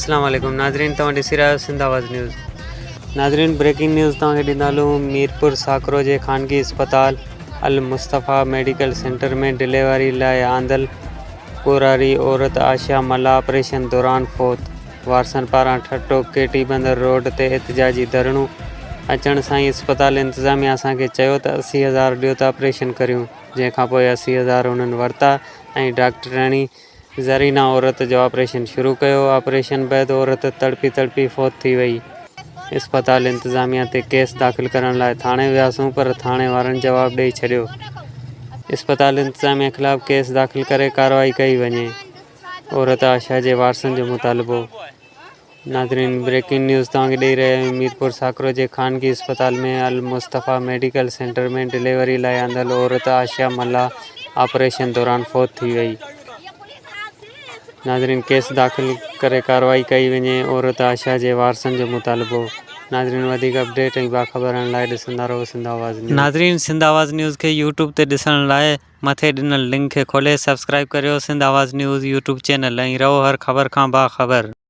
अस्सलाम वालेकुम नाज़रीन, तव्हां ॾिसी रहिया आहियो सिंध आवाज़ न्यूज़। नाज़रीन, ब्रेकिंग न्यूज़ तव्हांखे ॾींदालूं। मीरपुर साकरो जे ख़ानगी अस्पताल अल मुस्तफ़ा मेडिकल सेंटर में डिलीवरी लाइ आंदल कुरारी औरत आशिया मल्ला ऑपरेशन दौरान फ़ौत। वारसनि पारां ठट्टो केटी बंदर रोड ते एहतजाजी धरणो अचण सां ई अस्पताल इंतज़ामिया असांखे चयो त 80,000 ॾियो त ऑपरेशन करियूं, जंहिंखां पोइ 80,000 उन्हनि वरिता ऐं डॉक्टराणी ज़रीना औरत जो ऑपरेशन शुरू कयो। ऑपरेशन बैदि औरत तड़पी फ़ौत थी वई। अस्पताल इंतज़ामिया ते केस दाख़िल करण लाइ थाणे वियासीं, पर थाणे वारनि जवाबु ॾेई छॾियो। अस्पताल इंतज़ामिया ख़िलाफ़ केस दाख़िल करे कार्रवाई कई वञे। औरत आशा जे वारसनि जो मुतालबो। नाज़रीन, ब्रेकिंग न्यूज़ तव्हांखे ॾेई रहिया आहियूं। मीरपुर साकरो जे ख़ानगी अस्पताल में अल मुस्तफ़ा मेडिकल सेंटर में डिलीवरी लाइ आंदल औरत आशिया मल्ला ऑपरेशन दौरान फ़ौत थी वई। नाज़रीन, केस दाख़िल करे कार्रवाई कई वञे। औरत आशा जे वारसनि जो मुतालबो। नाज़रीन, वधीक अपडेट ऐं बाख़बर लाइ ॾिसंदा रहो सिंध आवाज़ न्यूज़। नाज़रीन, सिंध आवाज़ न्यूज़ खे यूट्यूब ते ॾिसण लाइ मथे ॾिनल लिंक खे खोले सब्सक्राइब करियो सिंध आवाज़ न्यूज़ यूट्यूब चैनल ऐं रहो हर ख़बर खां बाख़बर।